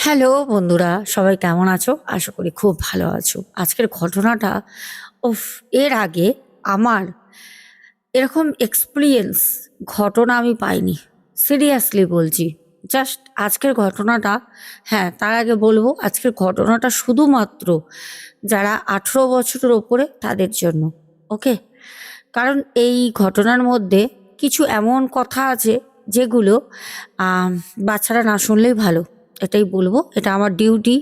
Hello বন্ধুরা, সবাই কেমন আছো? আশা করি খুব ভালো আছো। আজকের ঘটনাটা উফ! এর আগে আমার এরকম এক্সপেরিয়েন্স ঘটনা আমি পাইনি। সিরিয়াসলি বলছি। জাস্ট আজকের ঘটনাটা, হ্যাঁ, তার আগে বলবো আজকের ঘটনাটা শুধুমাত্র যারা 18 বছরের ওপরে তাদের জন্য। ওকে? কারণ এই ঘটনার মধ্যে কিছু এমন কথা আছে যেগুলো আম বাচ্চারা না শুনলেই ভালো। এটাই বলবো। এটা আমার ডিউটি।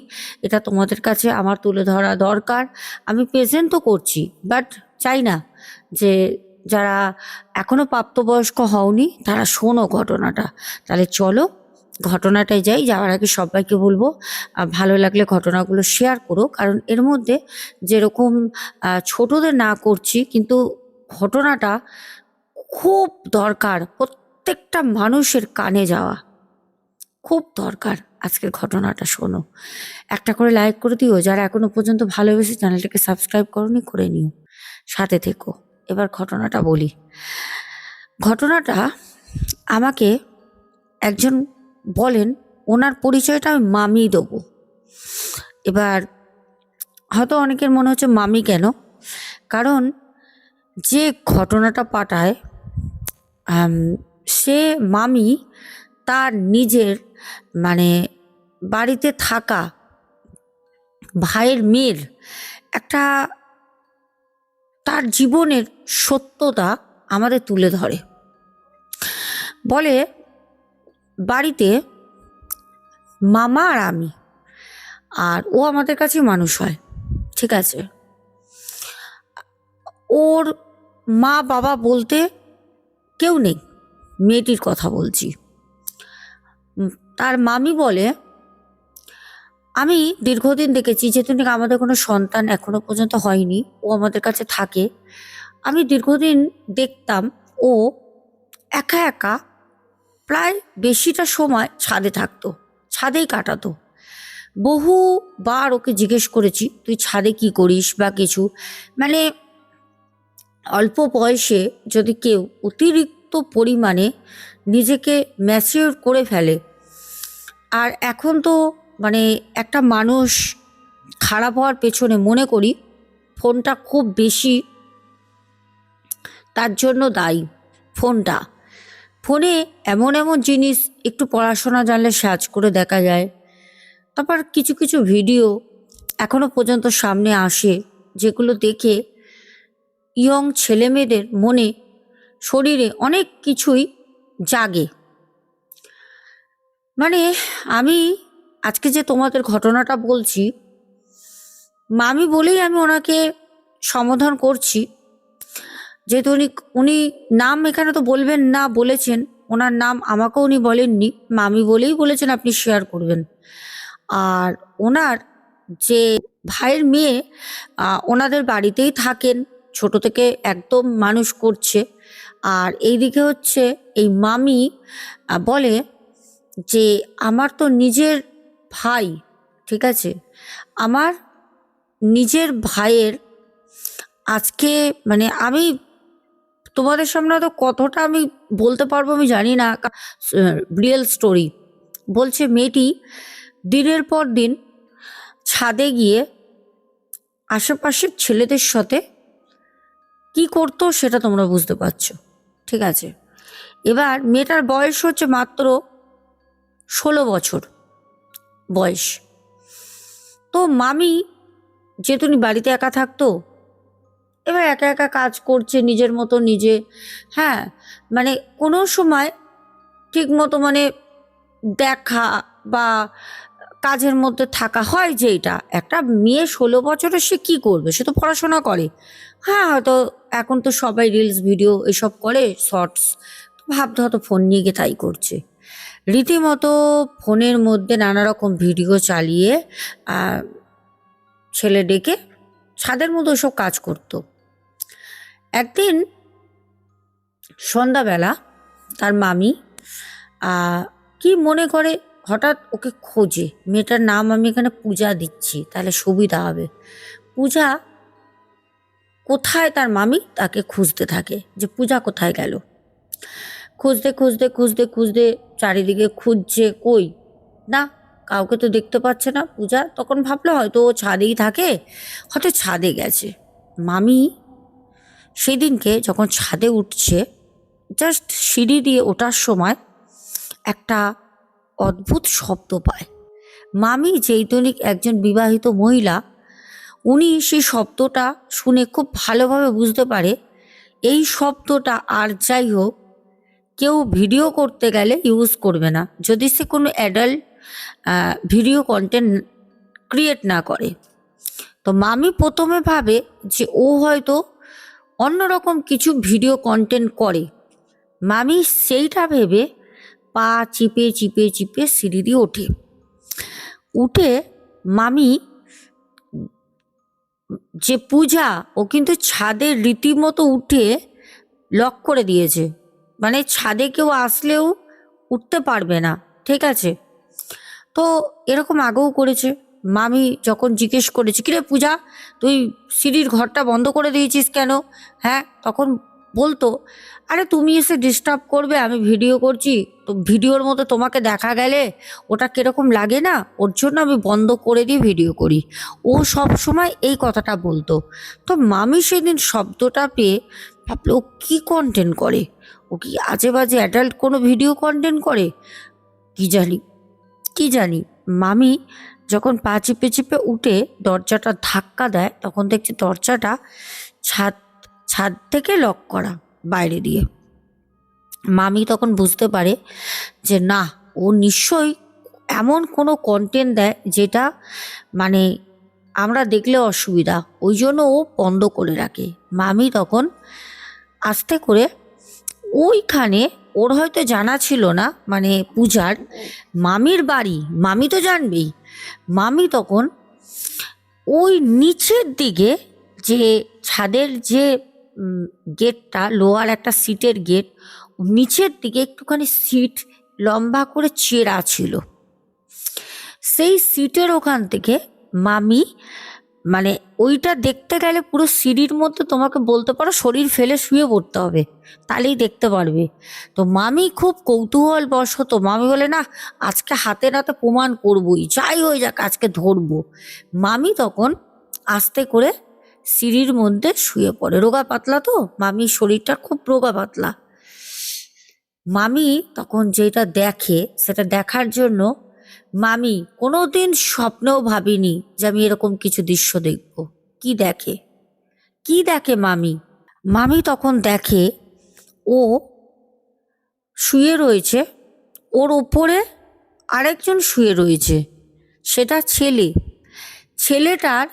এটা তোমাদের কাছে আমার তুলে ধরা দরকার। আমি প্রেজেন্টও করছি। বাট চাই না যে যারা এখনো প্রাপ্তবয়স্ক হওনি তারা শোনো ঘটনাটা। তাহলে চলো ঘটনাটায় যাই। যাওয়ার আগে সবাইকে বলবো ভালো লাগলে ঘটনাগুলো শেয়ার করো। কারণ এর মধ্যে যেরকম ছোটদের না করছি, কিন্তু ঘটনাটা খুব দরকার প্রত্যেকটা মানুষের কানে যাওয়া। খুব দরকার। আজকের ঘটনাটা শোনো। একটা করে লাইক করে দিও। যারা এখনো পর্যন্ত ভালোবেসে চ্যানেলটাকে সাবস্ক্রাইব করোনি, করে নিও। সাথে থেকো। এবার ঘটনাটা বলি। ঘটনাটা আমাকে একজন বলেন, ওনার পরিচয়টা আমি মামি দেবো। এবার হয়তো অনেকের মনে হচ্ছে মামি কেন? কারণ যে ঘটনাটা পাঠায় সে মামি তার নিজের মানে বাড়িতে থাকা ভাইয়ের মেয়ের একটা তার জীবনের সত্যতা আমাদের তুলে ধরে। বলে বাড়িতে মামা আর আমি, আর ও আমাদের কাছে মানুষ হয়, ঠিক আছে। ওর মা বাবা বলতে কেউ নেই, মেয়েটির কথা বলছি। তার মামি বলে, আমি দীর্ঘদিন দেখেছি, যেহেতু নাকি আমাদের কোনো সন্তান এখনো পর্যন্ত হয়নি, ও আমাদের কাছে থাকে। আমি দীর্ঘদিন দেখতাম ও একা একা প্রায় বেশিটা সময় ছাদে থাকতো, ছাদেই কাটাতো। বহুবার ওকে জিজ্ঞেস করেছি তুই ছাদে কি করিস বা কিছু। মানে অল্প বয়সে যদি কেউ অতিরিক্ত পরিমাণে নিজেকে ম্যাচিওর করে ফেলে, আর এখন তো মানে একটা মানুষ খারাপ হওয়ার পেছনে মনে করি ফোনটা খুব বেশি তার জন্য দায়ী। ফোনে এমন এমন জিনিস একটু পড়াশোনা জানলে সার্চ করে দেখা যায়। তারপর কিছু কিছু ভিডিও এখনো পর্যন্ত সামনে আসে যেগুলো দেখে ইয়ং ছেলেমেয়েদের মনে শরীরে অনেক কিছুই জাগে। মানে আমি আজকে যে তোমাদের ঘটনাটা বলছি, মামি বলেই আমি ওনাকে সমাধান করছি। যেহেতু উনি উনি নাম এখানে তো বলবেন না বলেছেন, ওনার নাম আমাকেও উনি বলেননি, মামি বলেই বলেছেন আপনি শেয়ার করবেন। আর ওনার যে ভাইয়ের মেয়ে ওনাদের বাড়িতেই থাকেন, ছোট থেকে একদম মানুষ করছে। আর এইদিকে হচ্ছে এই মামি বলে যে আমার তো নিজের ভাই, ঠিক আছে, আমার নিজের ভাইয়ের আজকে মানে আমি তোমাদের সামনে তো কতটা আমি বলতে পারবো আমি জানি না। রিয়েল স্টোরি বলছে, মেয়েটি দিনের পর দিন ছাদে গিয়ে আশেপাশের ছেলেদের সাথে কি করতো সেটা তোমরা বুঝতে পারছো, ঠিক আছে। এবার মেয়েটার বয়স হচ্ছে মাত্র 16 বছর বয়স। তো মামি যেহেতু উনি বাড়িতে একা থাকতো, এবার একা একা কাজ করছে নিজের মতো নিজে। হ্যাঁ, মানে কোনো সময় ঠিক মতো মানে দেখা বা কাজের মধ্যে থাকা হয়, যে এটা একটা মেয়ে 16 বছরের সে কি করবে, সে তো পড়াশোনা করে। হ্যাঁ, হয়তো এখন তো সবাই রিলস ভিডিও এসব করে, শর্টস, ভাবতে হয়তো ফোন নিয়ে গিয়ে তাই করছে। রীতিমতো ফোনের মধ্যে নানা রকম ভিডিও চালিয়ে ছেলে ডেকে ছাদের মতো সব কাজ করত। একদিন সন্ধ্যাবেলা তার মামি কি মনে করে হঠাৎ ওকে খোঁজে। মেয়েটার নাম আমি এখানে পূজা দিচ্ছি, তাহলে সুবিধা হবে। পূজা কোথায়, তার মামি তাকে খুঁজতে থাকে যে পূজা কোথায় গেল। খুঁজতে খুঁজতে খুঁজতে খুঁজতে চারিদিকে খুঁজছে, কই না, কাউকে তো দেখতে পাচ্ছে না পূজা। তখন ভাবলো হয়তো ও ছাদেই থাকে, হয়তো ছাদে গেছে। মামি সেদিনকে যখন ছাদে উঠছে, জাস্ট সিঁড়ি দিয়ে ওঠার সময় একটা অদ্ভুত শব্দ পায়। মামি যেইতনিক একজন বিবাহিত মহিলা, উনি সেই শব্দটা শুনে খুব ভালোভাবে বুঝতে পারে এই শব্দটা আর যাই হোক কেউ ভিডিও করতে গেলে ইউজ করবে না, যদি সে কোনো অ্যাডাল্ট ভিডিও কন্টেন্ট ক্রিয়েট না করে। তো মামি প্রথমে ভাবে যে ও হয়তো অন্যরকম কিছু ভিডিও কন্টেন্ট করে। মামি সেইটা ভেবে পা চিপে চিপে চিপে সিঁড়ি দিয়ে ওঠে। উঠে মামি যে পূজা, ও কিন্তু ছাদে রীতিমতো উঠে লক করে দিয়েছে, মানে ছাদে কেউ আসলেও উঠতে পারবে না, ঠিক আছে। তো এরকম আগেও করেছে। মামি যখন জিজ্ঞেস করেছে কিরে পূজা, তুই সিঁড়ির ঘরটা বন্ধ করে দিয়েছিস কেন, হ্যাঁ, তখন বলতো আরে তুমি এসে ডিস্টার্ব করবে, আমি ভিডিও করছি, তো ভিডিওর মতো তোমাকে দেখা গেলে ওটা কিরকম লাগে না, ওর জন্য আমি বন্ধ করে দিয়ে ভিডিও করি। ও সব সময় এই কথাটা বলতো। তো মামি সেদিন শব্দটা পেয়ে ভাবলো ও কী কন্টেন্ট করে, ও কি আজে বাজে অ্যাডাল্ট কোনো ভিডিও কন্টেন্ট করে, কি জানি কি জানি। মামি যখন পা চিপে চিপে উঠে দরজাটা ধাক্কা দেয়, তখন দেখছি দরজাটা ছাদ ছাদ থেকে লক করা বাইরে দিয়ে। মামি তখন বুঝতে পারে যে না, ও নিশ্চয়ই এমন কোনো কন্টেন্ট দেয় যেটা মানে আমরা দেখলে অসুবিধা, ওই জন্য ও বন্ধ করে রাখে। মামি তখন আস্তে করে ওইখানে, ওর হয়তো জানা ছিল না মানে পূজার মামির বাড়ি, মামি তো জানবেই, মামি তখন ওই নিচের দিকে যে ছাদের যে গেটটা, লোহার একটা সিটের গেট, নিচের দিকে একটুখানি সিট লম্বা করে চেরা ছিল, সেই সিটের ওখান থেকে মামি মানে ওইটা দেখতে গেলে পুরো সিঁড়ির মধ্যে তোমাকে বলতে পারো শরীর ফেলে শুয়ে পড়তে হবে, তাহলেই দেখতে পারবে। তো মামি খুব কৌতূহল বশত মামি বলে না, আজকে হাতে নাতে প্রমাণ করবই, যাই হয়ে যাক আজকে ধরবো। মামি তখন আস্তে করে সিঁড়ির মধ্যে শুয়ে পড়ে। রোগা পাতলা তো মামির শরীরটা, খুব রোগা পাতলা। মামি তখন যেটা দেখে সেটা দেখার জন্য মামি কোনোদিন স্বপ্নেও ভাবিনি যে আমি এরকম কিছু দৃশ্য দেখব। কি দেখে, কি দেখে মামি, মামি তখন দেখে ও শুয়ে রয়েছে, ওর ওপরে আরেকজন শুয়ে রয়েছে, সেটা ছেলে। ছেলেটার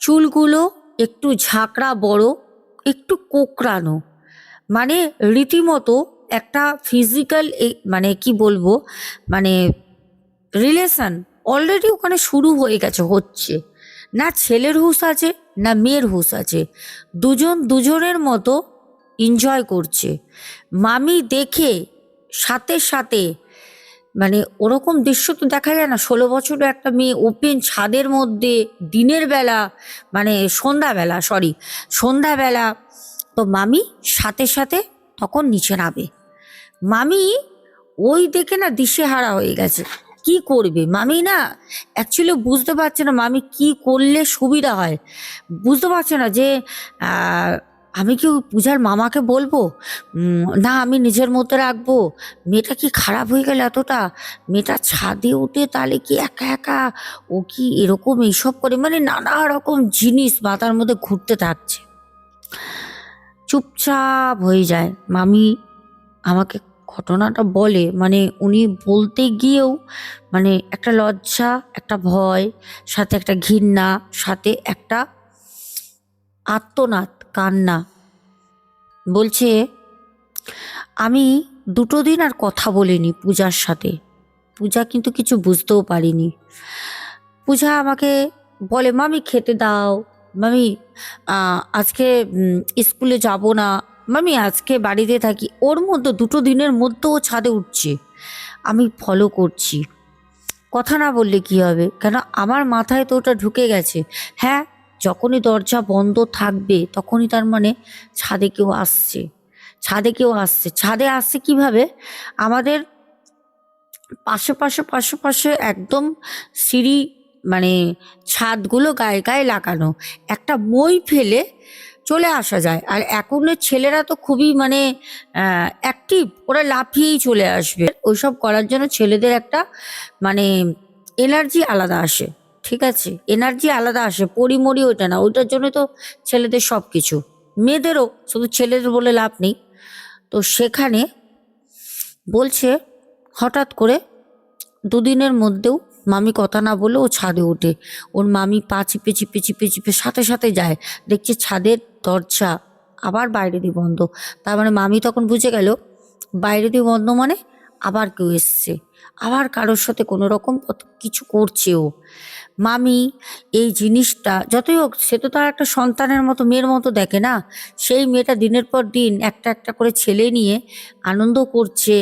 চুলগুলো একটু ঝাঁকড়া বড়, একটু কোকড়ানো, মানে রীতিমতো একটা ফিজিক্যাল মানে কি বলবো, মানে রিলেশন অলরেডি ওখানে শুরু হয়ে গেছে, হচ্ছে না, ছেলের হুঁশ আছে না মেয়ের হুঁশ আছে, দুজন দুজনের মতো এনজয় করছে। মামি দেখে সাথে সাথে মানে ওরকম দৃশ্য তো দেখা যায় না, 16 বছরের একটা মেয়ে ওপেন ছাদের মধ্যে দিনের বেলা, মানে সন্ধ্যাবেলা। তো মামি সাথে সাথে তখন নিচে নামে। মামি ওই দেখে না দিশেহারা হয়ে গেছে, কি করবে মামি, না অ্যাকচুয়ালি বুঝতে পারছে না মামি কি করলে সুবিধা হয়, বুঝতে পারছে না যে আমি কি পূজার মামাকে বলবো, না আমি নিজের মধ্যে রাখবো, মেয়েটা কি খারাপ হয়ে গেল এতটা, মেয়েটা ছাদে উঠে তাহলে কি একা একা ও কি এরকম এইসব করে, মানে নানা রকম জিনিস মাথার মধ্যে ঘুরতে থাকছে। চুপচাপ হয়ে যায় মামি। আমাকে ঘটনাটা বলে, মানে উনি বলতে গিয়েও মানে একটা লজ্জা, একটা ভয়, সাথে একটা ঘৃণা, সাথে একটা আর্তনাদ, কান্না। বলছে আমি 2 দিন আর কথা বলিনি পূজার সাথে, পূজা কিন্তু কিছু বুঝতেও পারিনি। পূজা আমাকে বলে মামি খেতে দাও, মামি আজকে স্কুলে যাব না, মামি আজকে বাড়িতে থাকি। ওর মধ্যে 2 দিনের মধ্যে ও ছাদে উঠছে, আমি ফলো করছি। কথা না বললে কি হবে, কেন আমার মাথায় তো ওটা ঢুকে গেছে। হ্যাঁ, যখনই দরজা বন্ধ থাকবে তখনই তার মানে ছাদে কেউ আসছে, ছাদে কেউ আসছে। ছাদে আসছে কিভাবে, আমাদের পাশে পাশে পাশে পাশে একদম সিঁড়ি, মানে ছাদগুলো গায়ে গায়ে লাগানো, একটা মই ফেলে চলে আসা যায়। আর এখনের ছেলেরা তো খুবই মানে অ্যাক্টিভ, ওরা লাফিয়েই চলে আসবে। ওইসব করার জন্য ছেলেদের একটা মানে এনার্জি আলাদা আসে, ঠিক আছে, এনার্জি আলাদা আসে, পরিমরি ওইটা না, ওইটার জন্য তো ছেলেদের সব কিছু, মেয়েদেরও, শুধু ছেলেদের বলে লাভ নেই। তো সেখানে বলছে হঠাৎ করে দুদিনের মধ্যেও মামি কথা না বলে ও ছাদে ওঠে। ওর মামি পা চিপে চিপে চিপে চিপে সাথে সাথে যায়, দেখছে ছাদের দরজা আবার বাইরে দিয়ে বন্ধ। তার মানে মামি তখন বুঝে গেল বাইরে দিয়ে বন্ধ মানে আবার কেউ এসছে, আবার কারোর সাথে কোনো রকম কিছু করছে ও। মামি এই জিনিসটা যতই হোক, সে তো তার একটা সন্তানের মতো, মেয়ের মতো দেখে না। সেই মেয়েটা দিনের পর দিন একটা একটা করে ছেলে নিয়ে আনন্দ করছে।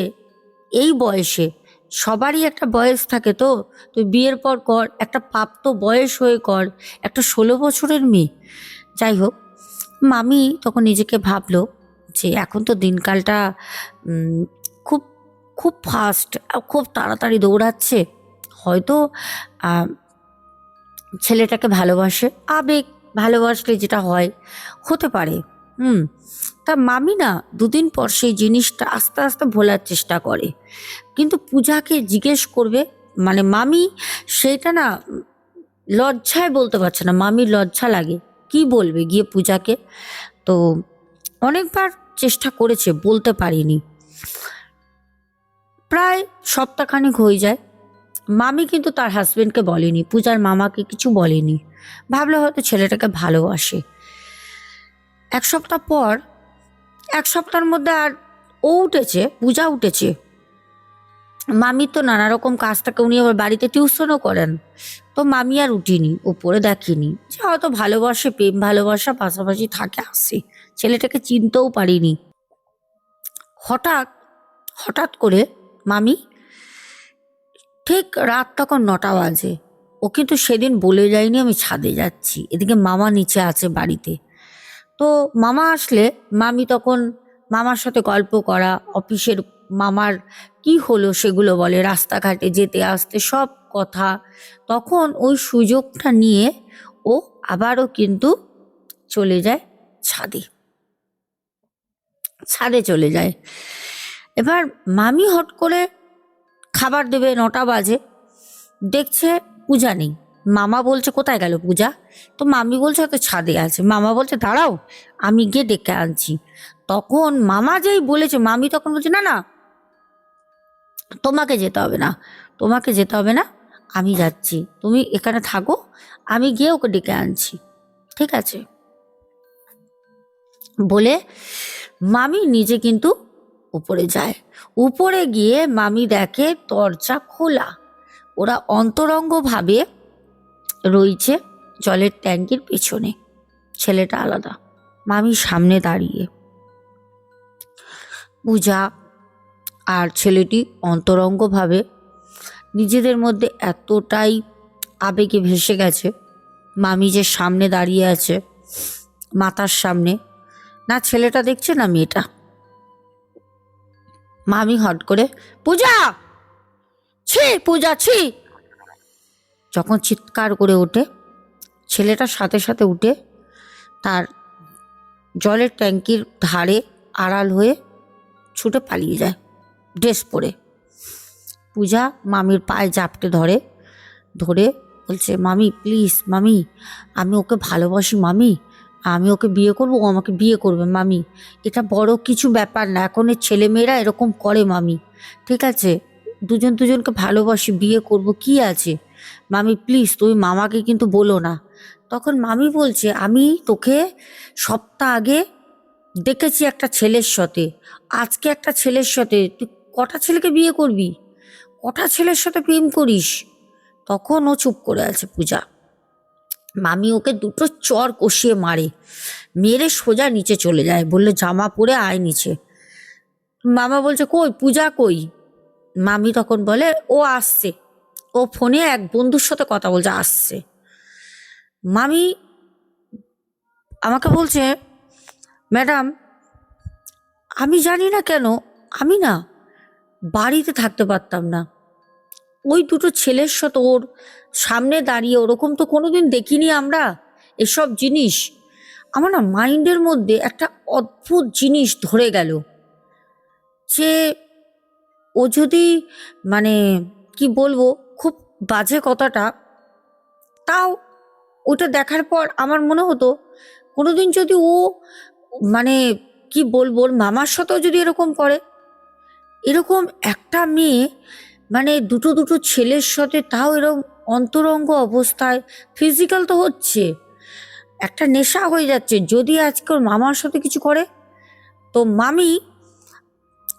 এই বয়সে সবারই একটা বয়স থাকে, তো তুই বিয়ের পর কর, একটা প্রাপ্ত বয়স হয়ে কর, একটা 16 বছরের মেয়ে। যাই হোক, মামি তখন নিজেকে ভাবলো যে এখন তো দিনকালটা উম, খুব খুব ফাস্ট, খুব তাড়াতাড়ি দৌড়াচ্ছে, হয়তো আহ, ছেলেটাকে ভালোবাসে, আবেগ ভালোবাসলে যেটা হয় হতে পারে। হুম। তা মামি না দুদিন পর সেই জিনিসটা আস্তে আস্তে ভোলার চেষ্টা করে, কিন্তু পূজাকে জিজ্ঞেস করবে, মানে মামি সেইটা না লজ্জায় বলতে পারছে না, মামির লজ্জা লাগে, কি বলবে গিয়ে পূজাকে। তো অনেকবার চেষ্টা করেছে, বলতে পারিনি। প্রায় সপ্তাহখানেক হয়ে যায়, মামি কিন্তু তার হাজবেন্ডকে বলেনি, পূজার মামাকে কিছু বলেনি, ভাবলো হয়তো ছেলেটাকে ভালোবাসে। এক সপ্তাহ পর, এক সপ্তাহের মধ্যে আর ও উঠেছে, পূজা উঠেছে। মামি তো নানা রকম কাজ থাকে, উনি আবার বাড়িতে টিউশনও করেন, তো মামি আর উঠিনি, উপরে দেখিনি, যে হয়তো ভালোবাসে, প্রেম ভালোবাসা পাশাপাশি থাকে, আসে, ছেলেটাকে চিনতেও পারিনি। হঠাৎ হঠাৎ করে মামি, ঠিক রাত তখন 9টা বাজে, ও কিন্তু সেদিন বলে যায়নি আমি ছাদে যাচ্ছি, এদিকে মামা নিচে আছে বাড়িতে। তো মামা আসলে মামি তখন মামার সাথে গল্প করা, অফিসের মামার কি হলো সেগুলো বলে, রাস্তাঘাটে যেতে আসতে সব কথা। তখন ওই সুযোগটা নিয়ে ও আবারও কিন্তু চলে যায় ছাদে, ছাদে চলে যায়। এবার মামি হট করে খাবার দেবে, 9টা বাজে, দেখছে পূজা নেই। মামা বলছে কোথায় গেল পূজা, তো মামি বলছে হয়তো ছাদে আছে। মামা বলছে দাঁড়াও আমি গিয়ে ডেকে আনছি। তখন মামা যেই বলেছে, মামি তখন বলছে না না, তোমাকে যেতে হবে না, তোমাকে যেতে হবে না, আমি যাচ্ছি, তুমি এখানে থাকো, আমি গিয়ে ওকে ডেকে আনছি, ঠিক আছে। বলে মামি নিজে কিন্তু উপরে যায়। উপরে গিয়ে মামি দেখে দরজা খোলা, ওরা অন্তরঙ্গভাবে রয়েছে জলের ট্যাঙ্কির পেছনে, ছেলেটা আলাদা, মামি সামনে দাঁড়িয়ে। পূজা আর ছেলেটি অন্তরঙ্গভাবে নিজেদের মধ্যে এতটাই আবেগে ভেসে গেছে, মামি যে সামনে দাঁড়িয়ে আছে মাথার সামনে, না ছেলেটা দেখছে না মেয়েটা। মামি হট করে পূজা, ছি পূজা ছি, যখন চিৎকার করে ওঠে, ছেলেটার সাথে সাথে উঠে তার জলের ট্যাঙ্কির ধারে আড়াল হয়ে ছুটে পালিয়ে যায় ড্রেস পরে। পূজা মামির পায়ে জাপটে ধরে, ধরে বলছে মামি প্লিজ মামি, আমি ওকে ভালোবাসি মামি, আমি ওকে বিয়ে করবো, ও আমাকে বিয়ে করবে মামি, এটা বড় কিছু ব্যাপার না, এখনের ছেলেমেয়েরা এরকম করে মামি, ঠিক আছে, দুজন দুজনকে ভালোবাসি, বিয়ে করব, কি আছে মামি প্লিজ, তুমি মামাকে কিন্তু বলো না। তখন মামি বলছে আমি তোকে সপ্তাহ আগে দেখেছি একটা ছেলের সাথে, আজকে একটা ছেলের সাথে, তুই কটা ছেলেকে বিয়ে করবি, কটা ছেলের সাথে প্রেম করিস। তখন ও চুপ করে আছে পূজা। মামি ওকে দুটো চর কষিয়ে মারে, মেরে সোজা নিচে চলে যায়, বললে জামা পরে আয় নিচে। মামা বলছে কই পূজা কই, মামি তখন বলে ও আসছে, ও ফোনে এক বন্ধুর সাথে কথা বলছে, আসছে। মামি আমাকে বলছে ম্যাডাম, আমি জানি না কেন আমি না বাড়িতে থাকতে পারতাম না, ওই দুটো ছেলের সাথে ওর সামনে দাঁড়িয়ে ওরকম তো কোনোদিন দেখিনি আমরা এসব জিনিস। আমার না মাইন্ডের মধ্যে একটা অদ্ভুত জিনিস ধরে গেল যে ও যদি মানে কি বলবো, খুব বাজে কথাটা, তাও ওটা দেখার পর আমার মনে হতো কোনোদিন যদি ও মানে কি বলবো ওর মামার সাথেও যদি এরকম করে, এরকম একটা মেয়ে মানে দুটো দুটো ছেলের সাথে, তাও এরকম অন্তরঙ্গ অবস্থায়, ফিজিক্যাল তো হচ্ছে, একটা নেশা হয়ে যাচ্ছে, যদি আজকে ওর মামার সাথে কিছু করে। তো মামি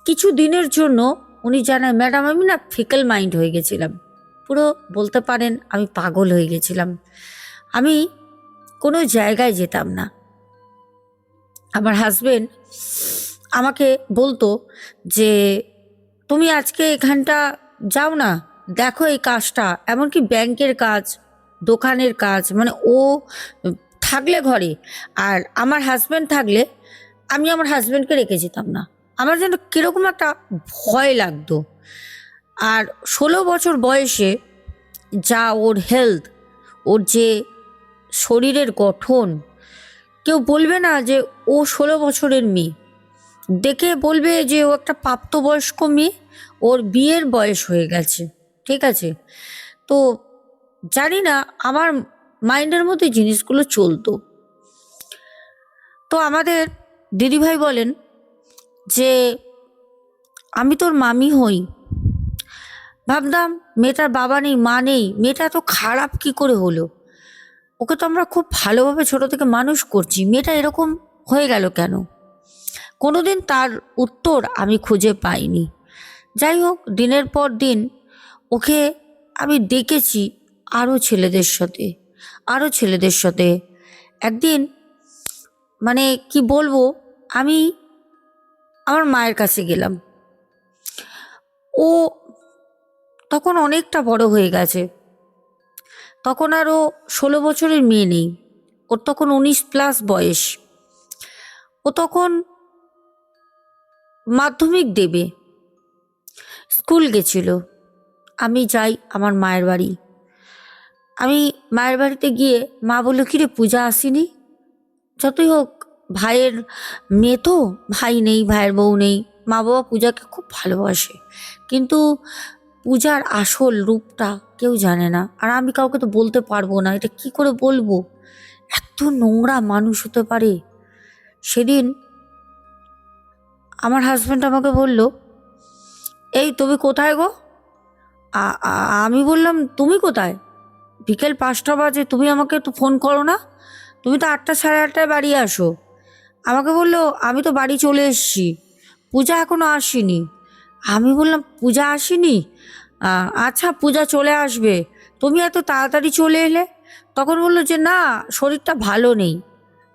কিছু দিনের জন্য, উনি জানায় ম্যাডাম আমি না ফিকেল মাইন্ড হয়ে গেছিলাম, পুরো বলতে পারেন আমি পাগল হয়ে গেছিলাম, আমি কোনো জায়গায় যেতাম না। আমার হাজবেন্ড আমাকে বলতো যে তুমি আজকে এখানটা যাও না, দেখো এই কাজটা, এমনকি ব্যাংকের কাজ, দোকানের কাজ, মানে ও থাকলে ঘরে আর আমার হাজবেন্ড থাকলে আমি আমার হাজবেন্ডকে রেখে যেতাম না। আমার যেন কীরকম একটা ভয় লাগতো। আর 16 বছর বয়সে যা ওর হেলথ, ওর যে শরীরের গঠন, কেউ বলবে না যে ও 16 বছরের মেয়ে, দেখে বলবে যে ও একটা প্রাপ্তবয়স্ক মেয়ে, ওর বিয়ের বয়স হয়ে গেছে, ঠিক আছে। তো জানি না আমার মাইন্ডের মধ্যে জিনিসগুলো চলতো। তো আমাদের দিদিভাই বলেন যে আমি তোর মামি হই। ভাবতাম মেয়েটার বাবা নেই, মা নেই, মেয়েটা এত খারাপ কি করে হলো, ওকে তো আমরা খুব ভালোভাবে ছোট থেকে মানুষ করছি, মেয়েটা এরকম হয়ে গেল কেন? কোনোদিন তার উত্তর আমি খুঁজে পাইনি। যাই হোক, দিনের পর দিন ওকে আমি দেখেছি আরও ছেলেদের সাথে, আরও ছেলেদের সাথে। একদিন মানে কি বলবো, আমি আমার মায়ের কাছে গেলাম। ও তখন অনেকটা বড় হয়ে গেছে, তখন আরও 16 বছরের মেয়ে নেই, ওর তখন 19+ বয়স। ও তখন মাধ্যমিক দেবে, স্কুল গেছিল। আমি যাই আমার মায়ের বাড়ি। আমি মায়ের বাড়িতে গিয়ে মা বললো কিরে পূজা আসেনি? যতই হোক ভাইয়ের মেয়ে তো, ভাই নেই, ভাইয়ের বউ নেই, মা বাবা পূজাকে খুব ভালোবাসে, কিন্তু পূজার আসল রূপটা কেউ জানে না, আর আমি কাউকে তো বলতে পারবো না, এটা কি করে বলবো, এত নোংরা মানুষ হতে পারে। সেদিন আমার হাজব্যান্ড আমাকে বলল এই তুমি কোথায় গো? আমি বললাম তুমি কোথায়, বিকেল 5টা বাজে, তুমি আমাকে তো ফোন করো না, তুমি তো 8টা সাড়ে 8টায় বাড়ি আসো। আমাকে বললো আমি তো বাড়ি চলে এসেছি, পূজা এখনো আসেনি। আমি বললাম পূজা আসেনি? আচ্ছা পূজা চলে আসবে, তুমি এত তাড়াতাড়ি চলে এলে। তখন বললো যে না, শরীরটা ভালো নেই।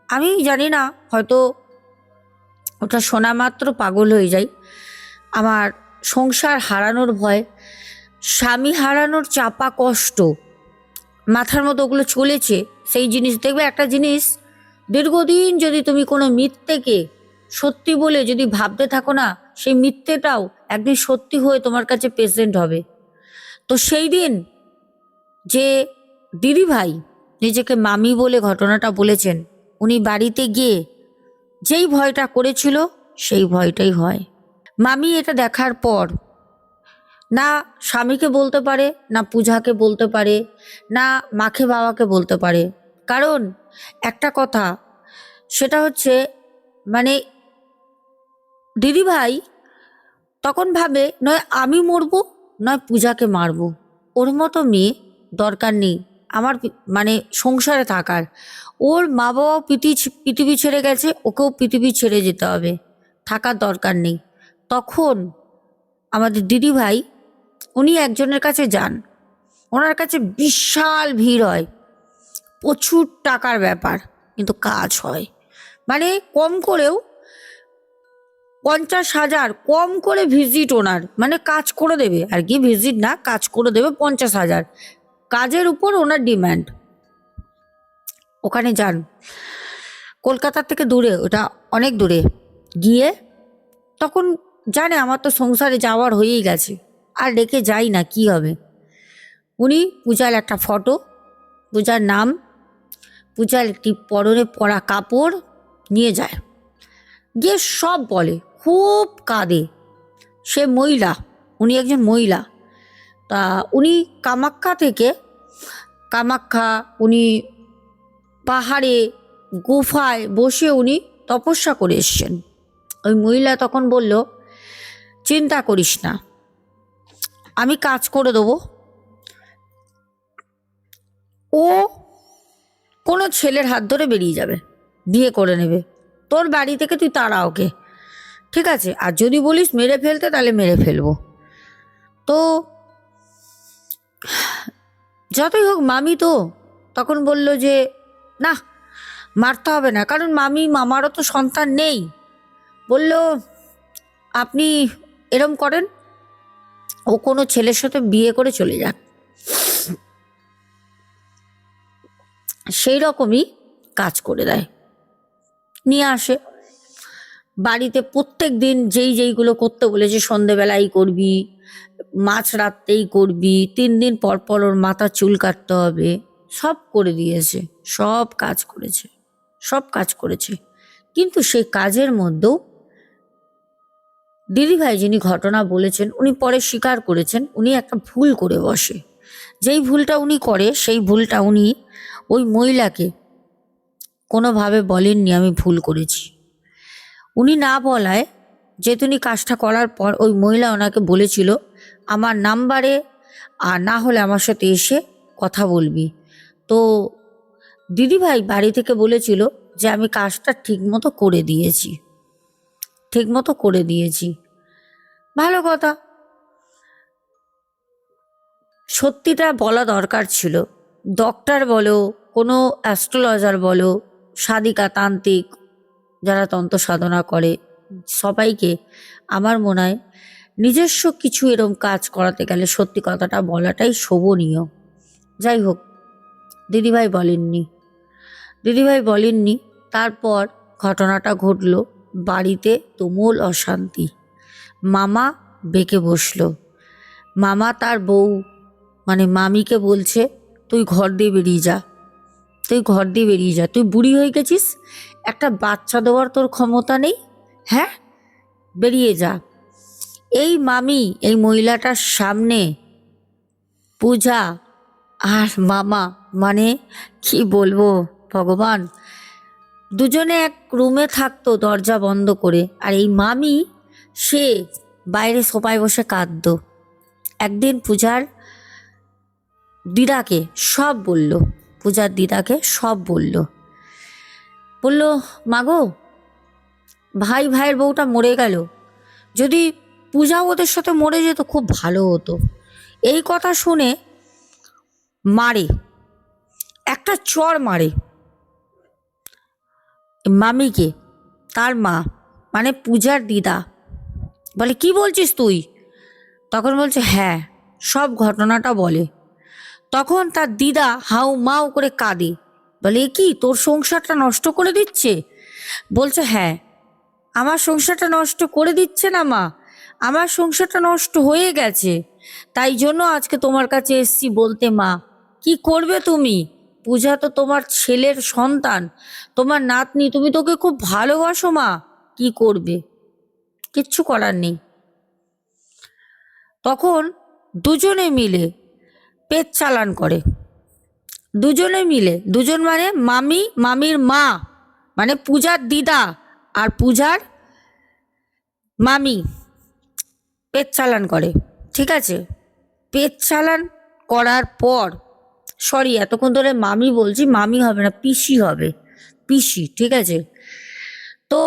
আমি জানি না, হয়তো ওটা শোনা মাত্র পাগল হয়ে যাই। আমার সংসার হারানোর ভয়, স্বামী হারানোর চাপা কষ্ট, মাথার মতো ওগুলো চলেছে। সেই জিনিস দেখবে, একটা জিনিস দীর্ঘদিন যদি তুমি কোনো মিথ্যেকে সত্যি বলে যদি ভাবতে থাকো না, সেই মিথ্যেটাও একদিন সত্যি হয়ে তোমার কাছে প্রেজেন্ট হবে। তো সেই দিন যে দিদিভাই নিজেকে মামি বলে ঘটনাটা বলেছেন, উনি বাড়িতে গিয়ে যেই ভয়টা করেছিল সেই ভয়টাই হয়। মামি এটা দেখার পর না স্বামীকে বলতে পারে, না পূজাকে বলতে পারে, না মাকে বাবাকে বলতে পারে। কারণ একটা কথা, সেটা হচ্ছে মানে দিদিভাই তখন ভাবে নয় আমি মরবো, নয় পূজাকে মারবো, ওর মতো মেয়ে দরকার নেই আমার মানে সংসারে থাকার। ওর মা বাবাও পৃথিবী ছেড়ে গেছে, ওকেও পৃথিবী ছেড়ে যেতে হবে, থাকার দরকার নেই। তখন আমাদের দিদিভাই উনি একজনের কাছে যান, ওনার কাছে বিশাল ভিড় হয়, প্রচুর টাকার ব্যাপার, কিন্তু কাজ হয় মানে কম করেও 50,000, কম করে ভিজিট ওনার, মানে কাজ করে দেবে আর কি, ভিজিট না, কাজ করে দেবে 50,000, কাজের উপর ওনার ডিম্যান্ড। ওখানে যান, কলকাতার থেকে দূরে, ওটা অনেক দূরে গিয়ে, তখন জানে আমার তো সংসারে যাওয়ার হয়েই গেছে, আর রেখে যাই না, কি হবে। উনি পূজার একটা ফটো, পূজার নাম, পূজার একটি পরনে পরা কাপড় নিয়ে যায়, গিয়ে সব বলে, খুব কাঁদে। সে মহিলা, উনি একজন মহিলা। তা উনি কামাখ্যা উনি পাহাড়ে গুফায় বসে উনি তপস্যা করে এসছেন। ওই মহিলা তখন বলল, চিন্তা করিস না, আমি কাজ করে দেবো। ও কোনো ছেলের হাত ধরে বেরিয়ে যাবে, বিয়ে করে নেবে, তোর বাড়ি থেকে তুই তাড়া ওকে, ঠিক আছে? আর যদি বলিস মেরে ফেলতে, তাহলে মেরে ফেলবো। তো যতই হোক মামি তো তখন বলল যে না, মারতে হবে না, কারণ মামারও তো সন্তান নেই। বলল, আপনি এরম করেন, ও কোনো ছেলের সাথে বিয়ে করে চলে যাক। সেই রকমই কাজ করে দেয়, নিয়ে আসে বাড়িতে। প্রত্যেক দিন যেইগুলো করতে বলেছে, সন্ধেবেলাই করবি, মাছ রাত্রেই করবি, 3 দিন পর পর ওর মাথা চুল কাটতে হবে, সব করে দিয়েছে, সব কাজ করেছে। কিন্তু সেই কাজের মধ্যেও দিদিভাই যিনি ঘটনা বলেছেন, উনি পরে স্বীকার করেছেন উনি একটা ভুল করে বসে। যেই ভুলটা উনি করে, সেই ভুলটা উনি ওই মহিলাকে কোনোভাবে বলেননি আমি ভুল করেছি। উনি না বলায়, যেহেতু উনি কাজটা করার পর ওই মহিলা ওনাকে বলেছিল, আমার নাম্বারে আর না হলে আমার সাথে এসে কথা বলবি। তো দিদিভাই বাড়ি থেকে বলেছিল যে আমি কাজটা ঠিকমতো করে দিয়েছি। ভালো কথা, সত্যিটা বলা দরকার ছিল। ডক্টর বলো, কোনো অ্যাস্ট্রোলজার বলো, সাধিকা তান্ত্রিক যারা তন্ত্র সাধনা করে, সবাইকে আমার মনে হয় নিজস্ব কিছু এরম কাজ করাতে গেলে সত্যি কথাটা বলাটাই শোভনীয়। যাই হোক, দিদিভাই বলেননি। তারপর ঘটনাটা ঘটলো, বাড়িতে তুমুল অশান্তি। মামা বেঁকে বসলো। মামা তার বউ মানে মামিকে বলছে, তুই ঘর দিয়ে বেরিয়ে যা, তুই বুড়ি হয়ে গেছিস, একটা বাচ্চা দেওয়ার তোর ক্ষমতা নেই, হ্যাঁ, বেরিয়ে যা। এই মামি, এই মহিলাটার সামনে পূজা আর মামা, মানে কি বলবো ভগবান, দুজনে এক রুমে থাকতো দরজা বন্ধ করে। আর এই মামি, সে বাইরে সোফায় বসে কাঁদতো। একদিন পূজার দিদাকে সব বলল, মাগো, ভাইয়ের বউটা মরে গেল, যদি পূজা ওদের সাথে মরে যেত খুব ভালো হতো। এই কথা শুনে একটা চড় মারে মামিকে, তার মা মানে পূজার দিদা। বলে, কি বলছিস তুই? তখন বলছে, হ্যাঁ, সব ঘটনাটা বলে। তখন তার দিদা হাউ মাউ করে কাঁদে, বলে, কি তোর সংসারটা নষ্ট করে দিচ্ছে? বলছে, হ্যাঁ, আমার সংসারটা নষ্ট করে দিচ্ছে না মা, আমার সংসারটা নষ্ট হয়ে গেছে, তাই জন্য আজকে তোমার কাছে এসছি বলতে। মা, কি করবে তুমি? পূজা তো তোমার ছেলের সন্তান, তোমার নাতনি, তুমি তোকে খুব ভালোবাসো মা, কি করবে? কিচ্ছু করার নেই। তখন দুজনে মিলে পেট চালান করে, দুজন মানে মামির মা মানে পূজার দিদা আর পূজার মামি পেট চালান করে, ঠিক আছে? পেট চালান করার পর, সরি এতক্ষণ ধরে মামি বলছি, মামি হবে না, পিসি হবে, পিসি, ঠিক আছে? তো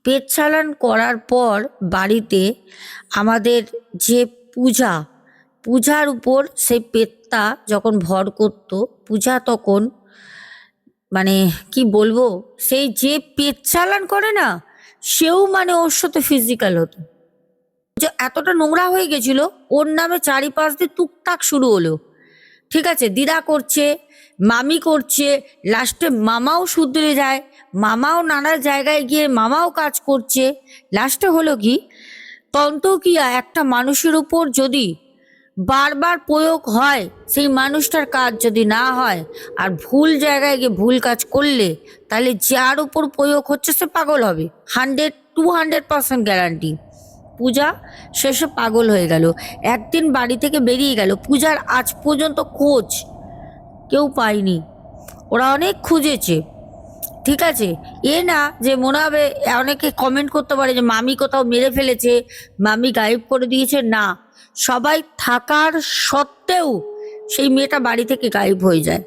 পেট চালান করার পর বাড়িতে আমাদের যে পূজার উপর সেই পেটটা যখন ভর করত, পূজা তখন মানে কি বলবো, সেই যে পেট চালান করে না, সেও মানে ওর সাথে ফিজিক্যাল হতো। যে এতটা নোংরা হয়ে গেছিল, ওর নামে চারিপাশ দিয়ে টুকটাক শুরু হলো, ঠিক আছে? দিদা করছে, মামি করছে, লাস্টে মামাও শুধরে যায়, মামাও নানা জায়গায় গিয়ে মামাও কাজ করছে। লাস্টে হলো কি, তন্তক্রিয়া একটা মানুষের উপর যদি বারবার প্রয়োগ হয়, সেই মানুষটার কাজ যদি না হয় আর ভুল জায়গায় গিয়ে ভুল কাজ করলে, তাহলে যার উপর প্রয়োগ হচ্ছে সে পাগল হবে। 200% গ্যারান্টি। পূজা শেষে পাগল হয়ে গেল, একদিন বাড়ি থেকে বেরিয়ে গেল। পূজার আজ পর্যন্ত খোঁজ কেউ পায়নি, ওরা অনেক খুঁজেছে। ঠিক আছে, এ না যে মনে হবে, অনেকে কমেন্ট করতে পারে যে মামি কোথাও মেরে ফেলেছে, মামি গায়েব করে দিয়েছে। না, সবাই থাকার সত্ত্বেও সেই মেয়েটা বাড়ি থেকে গায়েব হয়ে যায়।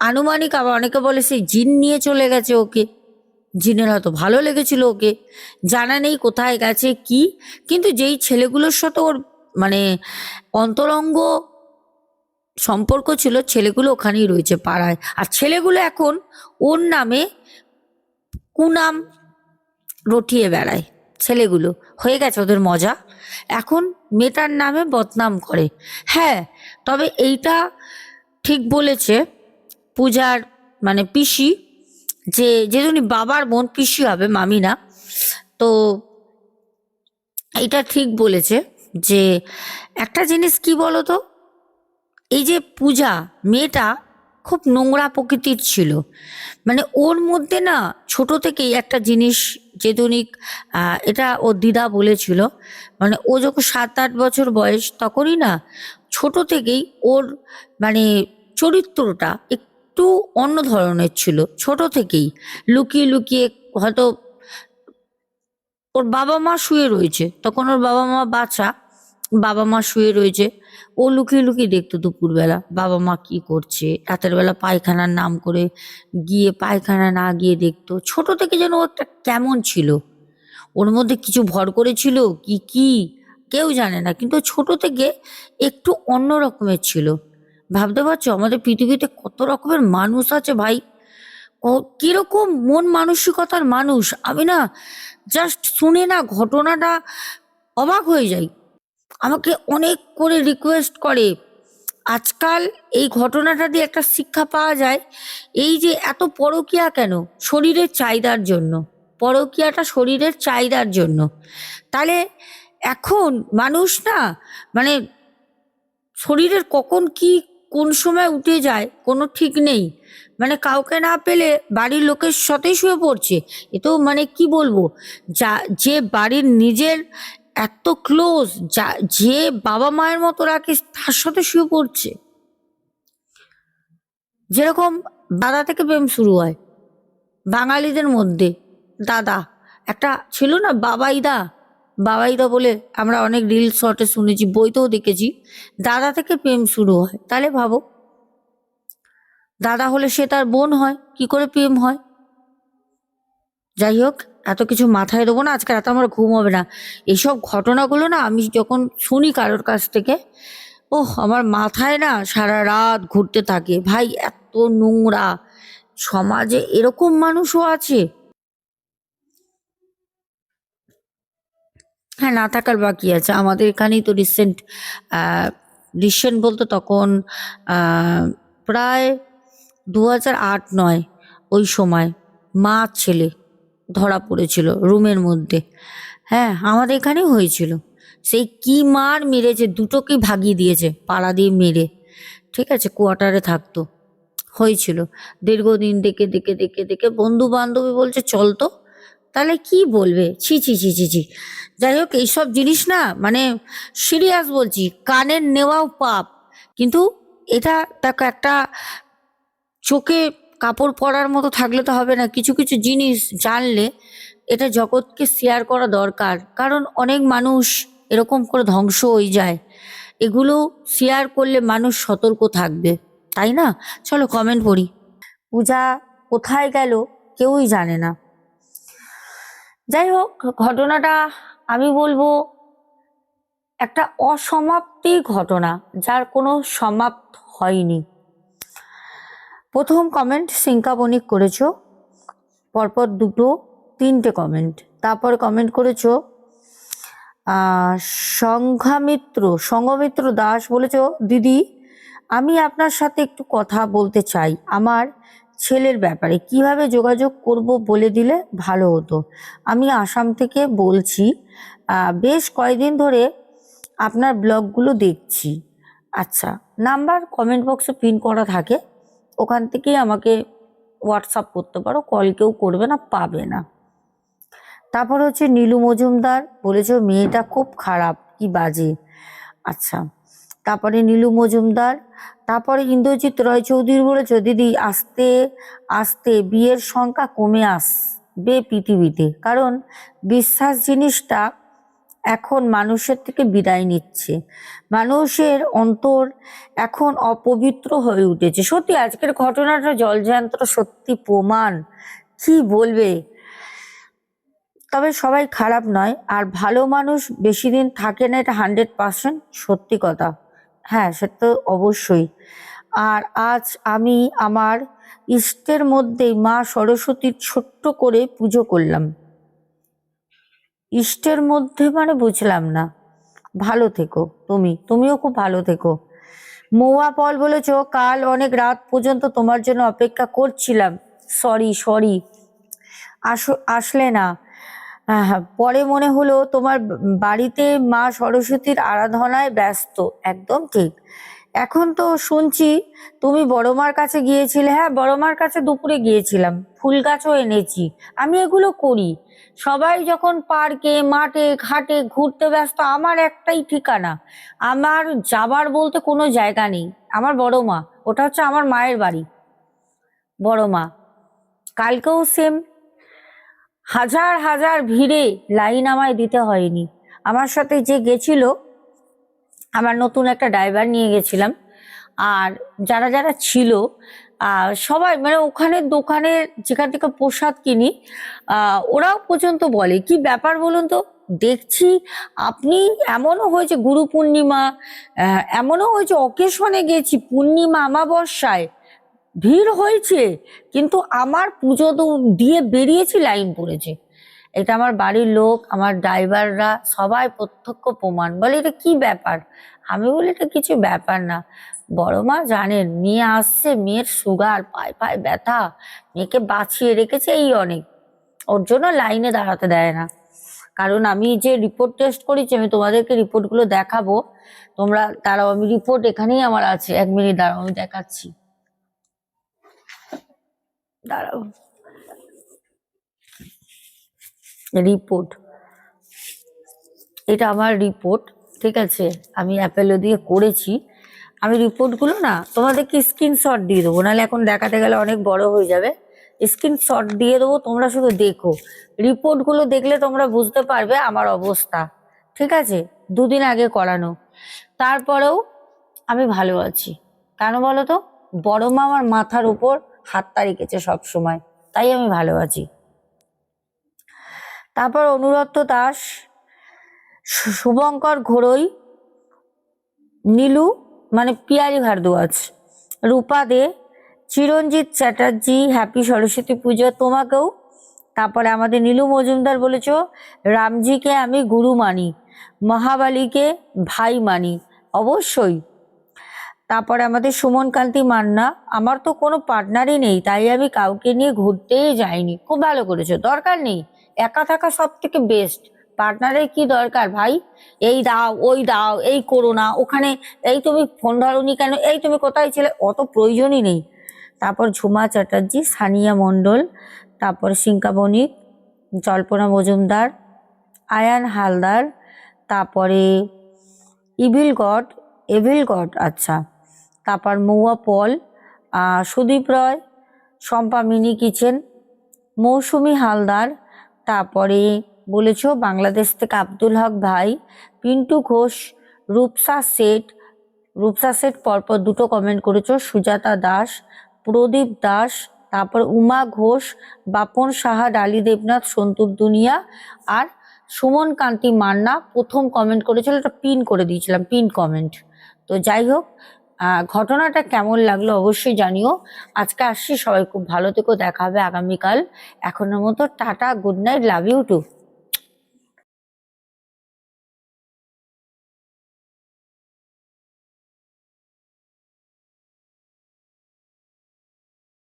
আনুমানিক আবার অনেকে বলে সেই জিন নিয়ে চলে গেছে ওকে, জিনের হয়তো ভালো লেগেছিল ওকে, জানা নেই কোথায় গেছে কি। কিন্তু যেই ছেলেগুলোর সাথে ওর মানে অন্তরঙ্গ সম্পর্ক ছিল, ছেলেগুলো ওখানেই রয়েছে পাড়ায়। আর ছেলেগুলো এখন ওর নামে কুনাম রটিয়ে বেড়ায়। ছেলেগুলো হয়ে গেছে ওদের মজা, এখন মেয়েটার নামে বদনাম করে। হ্যাঁ, তবে এইটা ঠিক বলেছে পূজার মানে পিসি, যে যেদিনই বাবার বোন, পিসি হবে, মামি না। তো এটা ঠিক বলেছে যে একটা জিনিস কি বলতো, এই যে পূজা মেয়েটা খুব নোংরা প্রকৃতির ছিল। মানে ওর মধ্যে না ছোট থেকেই একটা জিনিস, যেদনিক এটা ও দিদা বলেছিল, মানে ও যখন 7-8 বছর বয়স তখনই না ছোট থেকেই ওর মানে চরিত্রটা একটু অন্য ধরনের ছিল। ছোট থেকেই লুকিয়ে লুকিয়ে, হয়তো ওর বাবা মা শুয়ে রয়েছে, তখন ওর বাবা মা বাচ্চা, বাবা মা শুয়ে রয়েছে, ও লুকিয়ে লুকিয়ে দেখতো দুপুরবেলা বাবা মা কি করছে। রাতের বেলা পায়খানার নাম করে গিয়ে পায়খানা না গিয়ে দেখতো। ছোট থেকে যেন ও একটা কেমন ছিল, ওর মধ্যে কিছু ভর করেছিল কি কি কেউ জানে না, কিন্তু ছোট থেকে একটু অন্য রকমের ছিল। ভাবতে পারছো আমাদের পৃথিবীতে কত রকমের মানুষ আছে ভাই, কিরকম মন মানসিকতার মানুষ। আমি না জাস্ট শুনে না ঘটনাটা অবাক হয়ে যাই। আমাকে অনেক করে রিকোয়েস্ট করে। আজকাল এই ঘটনাটা দিয়ে একটা শিক্ষা পাওয়া যায়, এই যে এত পরকীয়া কেন, শরীরের চাহিদার জন্য। পরকীয়াটা শরীরের চাহিদার জন্য। তাহলে এখন মানুষ না মানে শরীরের কখন কি কোন সময় উঠে যায় কোনো ঠিক নেই। মানে কাউকে না পেলে বাড়ির লোকের সাথেই শুয়ে পড়ছে। এ তো মানে কি বলবো, যা যে বাড়ির নিজের এত ক্লোজ, যা যে বাবা মায়ের মতো রাখে তার সাথে শুয়ে পড়ছে। যেরকম দাদা থেকে প্রেম শুরু হয় বাঙালিদের মধ্যে। দাদা একটা ছিল না, বাবাইদা, বাবাইদা বলে আমরা অনেক রিল শর্টে শুনেছি, বইতেও দেখেছি। দাদা থেকে প্রেম শুরু হয়, তাহলে ভাবো দাদা হলে সে তার বোন হয়, কি করে প্রেম হয়। যাই হোক, এত কিছু মাথায় দেবো না, আজকে রাতে আমার ঘুম হবে না। এইসব ঘটনাগুলো না আমি যখন শুনি কারোর কাছ থেকে, ওহ আমার মাথায় না সারা রাত ঘুরতে থাকে। ভাই এত নোংরা, সমাজে এরকম মানুষও আছে। হ্যাঁ, না থাকার বাকি আছে। আমাদের এখানেই তো রিসেন্ট, রিসেন্ট বলতে তখন আহ, প্রায় 2008-9 ওই সময় মা ছেলে ধরা পড়েছিল রুমের মধ্যে। হ্যাঁ, আমাদের এখানেই হয়েছিল। সেই কি মার মেরেছে, দুটোকেই ভাগিয়ে দিয়েছে পাড়া দিয়ে মেরে। ঠিক আছে, কোয়ার্টারে থাকতো, হয়েছিল। দীর্ঘদিন দেখে দেখে দেখে দেখে বন্ধু বান্ধবী বলছে চল তো, তাহলে কি বলবে, ছি ছি ছি ছি ছি। যাই হোক, এইসব জিনিস না মানে সিরিয়াস বলছি, কানের নেওয়াও পাপ। কিন্তু এটা দেখো, একটা চোখে কাপড় পরার মতো থাকলে তো হবে না, কিছু কিছু জিনিস জানলে এটা জগৎকে শেয়ার করা দরকার। কারণ অনেক মানুষ এরকম করে ধ্বংস হয়ে যায়, এগুলো শেয়ার করলে মানুষ সতর্ক থাকবে, তাই না? চলো কমেন্ট পড়ি। পূজা কোথায় গেল কেউই জানে না। যাই হোক, ঘটনাটা আমি বলবো একটা অসমাপ্তি ঘটনা, যার কোনো সমাপ্ত হয়নি। প্রথম কমেন্ট সিঙ্কা বণিক করেছো, পরপর দুটো তিনটে কমেন্ট। তারপরে কমেন্ট করেছো সঙ্গমিত্র দাস, বলেছো দিদি আমি আপনার সাথে একটু কথা বলতে চাই আমার ছেলের ব্যাপারে, কিভাবে যোগাযোগ করব বলে দিলে ভালো হতো। আমি আসাম থেকে বলছি, বেশ কয়েকদিন ধরে আপনার ব্লগগুলো দেখছি। আচ্ছা, নাম্বার কমেন্ট বক্সে পিন করা থাকে, ওখান থেকেই আমাকে হোয়াটসঅ্যাপ করতে পারো, কল কেউ করবে না, পাবে না। তারপর হচ্ছে নীলু মজুমদার বলেছে মেয়েটা খুব খারাপ, কি বাজে। আচ্ছা, তারপরে নীলু মজুমদার। তারপরে ইন্দ্রজিৎ রয় চৌধুরী বলেছে দিদি আস্তে আস্তে বিয়ের সংখ্যা কমে আসবে পৃথিবীতে, কারণ বিশ্বাস জিনিসটা এখন মানুষের থেকে বিদায় নিচ্ছে। মানুষের অন্তর এখন অপবিত্র হয়ে উঠেছে। সত্যি আজকের ঘটনাটা জলজ্যান্ত সত্যি প্রমাণ, কি বলবে। তবে সবাই খারাপ নয়, আর ভালো মানুষ বেশি দিন থাকে না, এটা 100% সত্যি কথা। হ্যাঁ, সে তো অবশ্যই। আর আজ আমি আমার ইষ্টের মধ্যেই মা সরস্বতীর ছোট্ট করে পুজো করলাম। ইষ্টের মধ্যে মানে বুঝলাম না। ভালো থেকো, তুমিও খুব ভালো থেকো। মৌয়া পল বলেছ কাল অনেক রাত পর্যন্ত তোমার জন্য অপেক্ষা করছিলাম, সরি আসলে না। পরে মনে হলো তোমার বাড়িতে মা সরস্বতীর আরাধনায় ব্যস্ত। একদম ঠিক। এখন তো শুনছি তুমি বড় মার কাছে গিয়েছিলে। হ্যাঁ, বড় মার কাছে দুপুরে গিয়েছিলাম, ফুল গাছও এনেছি। আমি এগুলো করি। সবাই যখন পার্কে মাঠে ঘাটে ঘুরতে ব্যস্ত, আমার একটাই ঠিকানা, আমার যাবার বলতে কোনো জায়গা নেই। আমার বড় মা, ওটা হচ্ছে আমার মায়ের বাড়ি, বড় মা। কালকেও সেম, হাজার হাজার ভিড়ে লাইন আমায় দিতে হয়নি। আমার সাথে যে গেছিল, আমার নতুন একটা ড্রাইভার নিয়ে গেছিলাম, আর যারা যারা ছিল সবাই মানে ওখানে দোকানে যেখান থেকে প্রসাদ কিনি, ওরাও পর্যন্ত বলে কি ব্যাপার বলুন তো, দেখছি আপনি এমনও হয়েছে গুরু পূর্ণিমা, এমনও হয়েছে অকেশনে গেছি, পূর্ণিমা অমাবস্যায় ভিড় হয়েছে, কিন্তু আমার পুজো দিয়ে বেরিয়েছি লাইন পড়েছে। এটা আমার বাড়ির লোক, আমার ড্রাইভাররা সবাই প্রত্যক্ষ প্রমাণ, বলে এটা কি ব্যাপার। আমি বলি এটা কিছু ব্যাপার না, বড় মা জানেন মেয়ে আসছে, মেয়ের সুগার, পায়ে পায়ে ব্যথা, মেয়েকে বাঁচিয়ে রেখেছে, এই অনেক, ওর জন্য লাইনে দাঁড়াতে দেয় না। কারণ আমি যে রিপোর্ট টেস্ট করেছি, আমি তোমাদেরকে রিপোর্টগুলো দেখাবো, তোমরা দাঁড়াও, আমি রিপোর্ট এখানেই আমার আছে, 1 মিনিট দাঁড়াও, আমি দেখাচ্ছি, দাঁড়াও। রিপোর্ট, এটা আমার রিপোর্ট, ঠিক আছে, আমি অ্যাপেলো দিয়ে করেছি। আমি রিপোর্টগুলো না তোমাদেরকে স্ক্রিনশট দিয়ে দেবো, নাহলে এখন দেখাতে গেলে অনেক বড় হয়ে যাবে। স্ক্রিনশট দিয়ে দেবো, তোমরা শুধু দেখো, রিপোর্টগুলো দেখলে তোমরা বুঝতে পারবে আমার অবস্থা, ঠিক আছে। 2 দিন আগে করানো, তারপরেও আমি ভালো আছি। কেন বলো তো, বড় মা আমার মাথার উপর হাতটা রেখেছে সব সময়, তাই আমি ভালো আছি। তারপর অনুরত্ত দাস, শুভঙ্কর ঘোড়ই, নীলু মানে পিয়ারি ভারদ্বাজ, রূপা দে, চিরঞ্জিত চ্যাটার্জি, হ্যাপি সরস্বতী পুজো তোমাকেও। তারপরে আমাদের নীলু মজুমদার বলেছ রামজিকে আমি গুরু মানি, মহাবালীকে ভাই মানি, অবশ্যই। তারপরে আমাদের সুমন কান্তি মান্না, আমার তো কোনো পার্টনারই নেই, তাই আমি কাউকে নিয়ে ঘুরতেই যাইনি। খুব ভালো করেছো, দরকার নেই, একা থাকা সব থেকে বেস্ট। পার্টনারের কি দরকার ভাই, এই দাও ওই দাও, এই করো না ওখানে, এই তুমি ফোন ধরোনি কেন, এই তুমি কোথায় ছিলে, অত প্রয়োজনই নেই। তারপর ঝুমা চ্যাটার্জি, সানিয়া মণ্ডল, তারপর সিঙ্কা বণিক, জল্পনা মজুমদার, আয়ান হালদার, তারপরে এভিল গড, আচ্ছা, তারপর মৌয়া পল, সুদীপ রয়, শম্পা মিনি কিচেন, মৌসুমি হালদার, তারপরে বলেছ বাংলাদেশ থেকে আব্দুল হক ভাই, পিন্টু ঘোষ, রূপসা সেট পরপর 2টো কমেন্ট করেছো, সুজাতা দাস, প্রদীপ দাস, তারপর উমা ঘোষ, বাপন সাহা, ডালি দেবনাথ, সন্তুর দুনিয়া, আর সুমন কান্তি মান্না প্রথম কমেন্ট করেছিল, এটা পিন করে দিয়েছিলাম, পিন কমেন্ট। তো যাই হোক, ঘটনাটা কেমন লাগলো অবশ্যই জানিও। আজকে আসছি, সবাই খুব ভালো থেকো, দেখা হবে আগামীকাল। এখনের মতো টাটা, good night, love you two.